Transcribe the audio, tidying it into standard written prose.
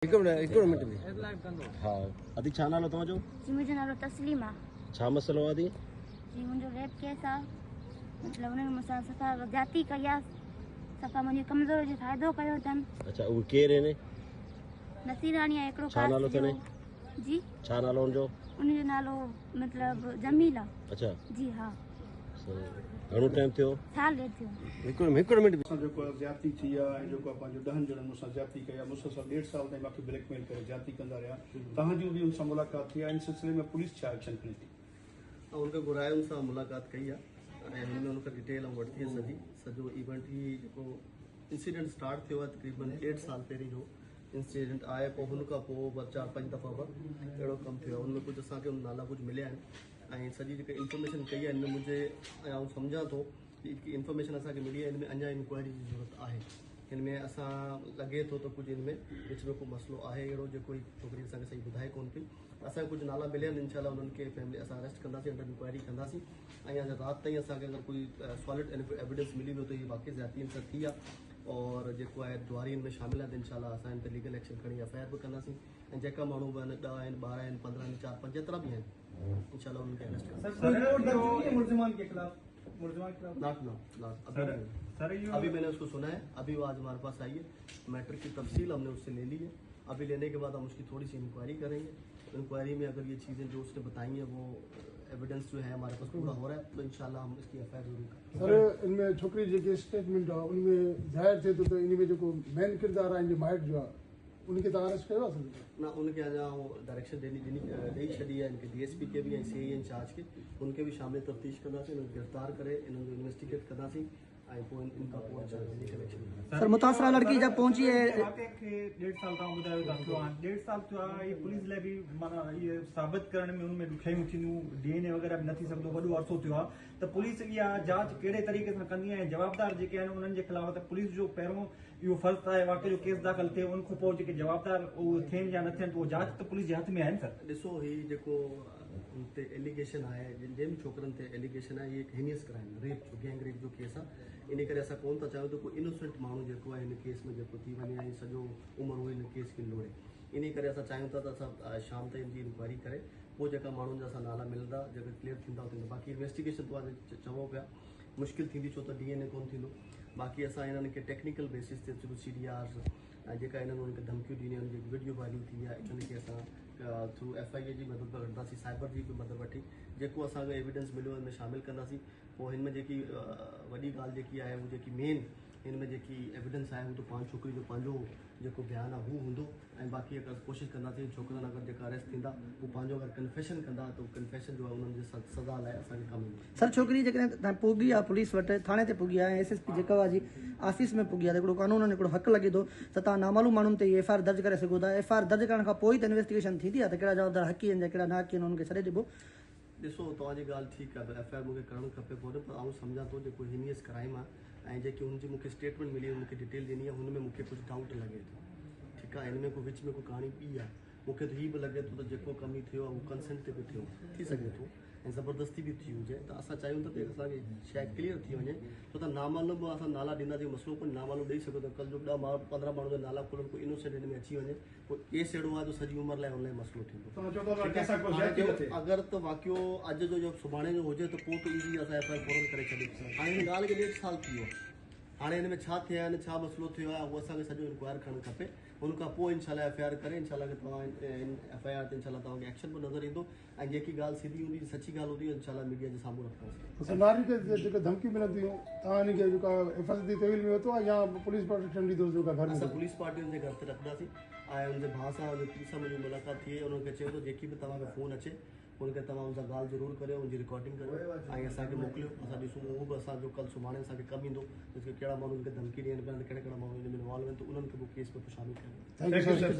हिकिड़ो मिंट में हाँ आदि छा नालो तव्हांजो? जी मुंहिंजो नालो तस्लीम आहे। छा मसलो आहे आदि? जी मुंहिंजो रेप केस आहे। मतिलबु उन्हनि मूंसां सफ़ा ज्याती कई आहे, सफ़ा मुंहिंजी कमज़ोरी जो फ़ाइदो कयो अथनि। अच्छा उहे केरु आहिनि? नसीराणी आहे हिकिड़ो। छा नालो अथनि? जी छा नालो हुनजो? उनजो नालो मतिलबु जमील आहे। अच्छा जी हाँ। घणो टाइम थियो? साल ॾेढ थियो। हिकिड़ो मिंट जेको ज्याती थी आहे ऐं जेको पंहिंजो 10 ॼणनि मूंसां ज्याती कई आहे, मूंसां 1.5 साल ताईं मूंखे ब्लैकमेल करे ज्याती कंदा रहिया। तव्हांजूं बि उनसां मुलाक़ात थी आहे, इन सिलसिले में पुलिस छा एक्शन खणी थी? उनखे घुराए उनसां मुलाक़ात कई आहे ऐं हुन में उनखां डिटेल वरिती आहे सॼो इवेंट ही जेको इंसिडेंट स्टार्ट थियो आहे तक़रीबन 1.5 साल पहिरीं जो इंसिडेंट आहे। पोइ हुनखां पोइ 4-5 दफ़ा अहिड़ो कमु थियो आहे। उनमें कुझु असांखे नाला कुझु मिलिया आहिनि ऐं सॼी जेका इंफॉर्मेशन कई आहे हिन में मुंहिंजे ऐं सम्झां थो कि इंफॉर्मेशन असांखे मिली आहे, हिन में अञा इंक्वायरी जी ज़रूरत आहे। हिन में असां लॻे थो त कुझु हिन में विच में को मसइलो आहे अहिड़ो जेको छोकिरी असांखे सही ॿुधाए कोन पई। असांखे कुझु नाला मिलिया आहिनि, इनशाला उन्हनि खे फैमिली असां अरेस्ट कंदासीं, अंडर इंक्वायरी कंदासीं ऐं अञा राति ताईं असांखे अगरि कोई सॉलिड एविडेंस मिली वियो त हीअ वाक़ई ज़्यादती सां थी आहे और जेको आहे द्वारी हिन में शामिल आहे त इनशाला असां हिन ते लीगल एक्शन खणी FIR बि कंदासीं ऐं जेका माण्हू बि आहिनि 10 आहिनि 12 आहिनि 15 आहिनि 4-5 जेतिरा बि आहिनि इनशाला उन्हनि खे अरेस्ट अभी मैंने उसको सुना है, अभी वो आज हमारे पास आई है। मैटर की तफसील हमने उससे ले ली है। अभी लेने के बाद हम उसकी थोड़ी सी इंक्वायरी करेंगे। इंक्वायरी में अगर ये चीज़ें जो उसने बताई हैं वो एविडेंस जो है हमारे पास पूरा हो रहा है तो इंशाल्लाह हम इसकी FIR जरूर करेंगे। सर इनमें छोकरी जेके स्टेटमेंट आहे उनमें ज़ाहिर थिए थो त इनमें जेको मेन किरदारु आहे माइट जो आहे उनखे तव्हां अरेस्ट कयो आहे? ना उनके अञा डायरेक्शन ॾेई छॾी आहे इनके DSP के भी ऐं CI इंचार्ज के उनके भी शामिल तफ्तीश कंदासीं, इन्हनि गिरफ़्तार करे इन्हनि जो इन्वेस्टिगेट कंदासीं ऐं पोइ इनका पोइ सर मुतासरा लड़की जब पहुंची है 1.5 साल तव्हां ॿुधायो था थियो आहे। 1.5 साल थियो आहे। ये पुलिस लाइ बि माना इहे साबित करण में उनमें ॾुखियायूं थींदियूं, DNA वग़ैरह बि न थी सघंदो, वॾो अरसो थियो आहे त पुलिस इहा जांच कहिड़े तरीक़े सां कंदी आहे ऐं जवाबदार जेके आहिनि उन्हनि जे ख़िलाफ़ त पुलिस जो पहिरियों इहो फर्ज़ु आहे वाक़ई जो केस दाख़िल थिए, उनखां पोइ जेके जवाबदार उहे थियनि या न थियनि त उहो जांच त पुलिस जे हथ में आहिनि। सर ॾिसो हीउ जेको उन ते एलिगेशन आहे जिन बि छोकिरनि ते एलिगेशन आहे इहे हिनियस क्राइम रेप जो गैंग रेप जो केस आहे। इन करे असां कोन था चाहियूं त कोई इनोसेंट माण्हू जेको आहे हिन केस में जेको थी वञे ऐं सॼो उमिरि उहो हिन केस खे लोड़े। इन करे असां चाहियूं था त असां शाम ताईं जी इंक्वायरी करे पोइ जेका माण्हुनि जा असां नाला मिलंदा जेका क्लियर थींदा थींदा। बाक़ी इन्वेस्टिगेशन तव्हां चवो पिया मुश्किल थींदी छो त DNA कोन थींदो। बाक़ी असां हिननि खे टेक्निकल बेसिस ते थ्रू CDRs ऐं जेका हिननि उनखे धमकियूं ॾिनी आहिनि जेकी वीडियो वायरल थी आहे इनखे असां थ्रू FIA जी मदद वठंदासीं, साइबर जी बि मदद वठी जेको असांखे एविडेंस मिलियो हिन में शामिलु कंदासीं। पोइ हिन में जेकी वॾी ॻाल्हि जेकी आहे उहा जेकी मेन हिन में जेकी एविडेंस आहे उहो त पाण छोकिरी जो पंहिंजो जेको बयानु आहे हू हूंदो ऐं बाक़ी अगरि कोशिशि कंदासीं छोकिरनि अगरि जेका अरेस्ट थींदा उहो पंहिंजो अगरि कन्फेशन कंदा त उहो कन्फेशन जो आहे उन्हनि जे सज़ा लाइ असांखे कमु ईंदो। सर छोकिरी जेकॾहिं पुगी आहे पुलिस वटि थाणे ते पुगी आहे SSP जेका जी ऑफिस में पुगी आहे त हिकिड़ो कानून हिकिड़ो हक़ लॻे थो त तव्हां नामालूम माण्हुनि ते FIR दर्ज करे सघो था। FIR दर्ज करण खां पोइ त इन्वेस्टिगेशन थींदी आहे त कहिड़ा जवाबदार हक़ी आहिनि या कहिड़ा ना हक़ी आहिनि उन्हनि खे छॾे ॾिबो। ॾिसो तव्हांजी ॻाल्हि ठीकु आहे, FIR मूंखे करणु खपे कोन, पर आउं सम्झां थो जेको हिनियस क्राइम आहे ऐं जेकी हुनजी मूंखे स्टेटमेंट मिली मूंखे डिटेल ॾिनी आहे हुन में मूंखे कुझु डाउट लॻे थो। ठीकु आहे, हिन में को विच में को कहाणी ॿी आहे। मूंखे त हीअ बि लॻे थो त जेको कमु ई थियो आहे उहो कंसेंट ते बि थियो थी सघे थो ऐं ज़बरदस्ती बि थी हुजे त असां चाहियूं था त असांखे शइ क्लियर थी वञे छो त नामालूम असां नाला ॾींदासीं मसइलो पण नामालूम ॾेई सघो त कल जो 10-15 माण्हू जा नाला खुलनि कोई इनोसेंट हिन में अची वञे कोई केस अहिड़ो आहे जो सॼी उमिरि लाइ हुन लाइ मसइलो थींदो। अगरि त वाक़ियो अॼु जो सुभाणे जो हुजे त पोइ त ईज़ी असां FIR फौरन करे छॾियो। हाणे हिन ॻाल्हि खे 1.5 साल थी वियो आहे। हाणे हिन में छा थिया आहिनि छा मसइलो थियो आहे उहो असांखे सॼो इंक्वायर करणु खपे। हुन खां पोइ इनशाला FIR करे इनशाला तव्हां FIR ते इनशाला तव्हांखे एक्शन बि नज़र ईंदो ऐं जेकी ॻाल्हि सिधी हूंदी सची ॻाल्हि हूंदी इनशाला मीडिया जे साम्हूं रखंदासीं। नारी खे जेके धमकियूं मिलनि थियूं तव्हां हिनखे जेका हिफ़ाज़ती तहवील में वरितो आहे या पुलिस प्रोटेक्शन ॾींदो जेका घर में? असां पुलिस पार्टी हुनजे घर ते रखंदासीं ऐं हुनजे भाउ सां पीउ सां मुंहिंजी मुलाक़ात थी उन्हनि खे चयो त जेकी बि तव्हांखे फ़ोन अचे उनखे तव्हां हुन सां ॻाल्हि ज़रूरु करियो, हुनजी रिकॉर्डिंग करियो ऐं असांखे मोकिलियो। असां ॾिसूं उहो बि असांजो कल सुभाणे असांखे कमु ईंदो कहिड़ा माण्हू हुनखे धमकी ॾियनि पिया कहिड़ा कहिड़ा माण्हू हिन में इन्वॉल्व आहिनि त उन्हनि खे पोइ केस में शामिलु करियो।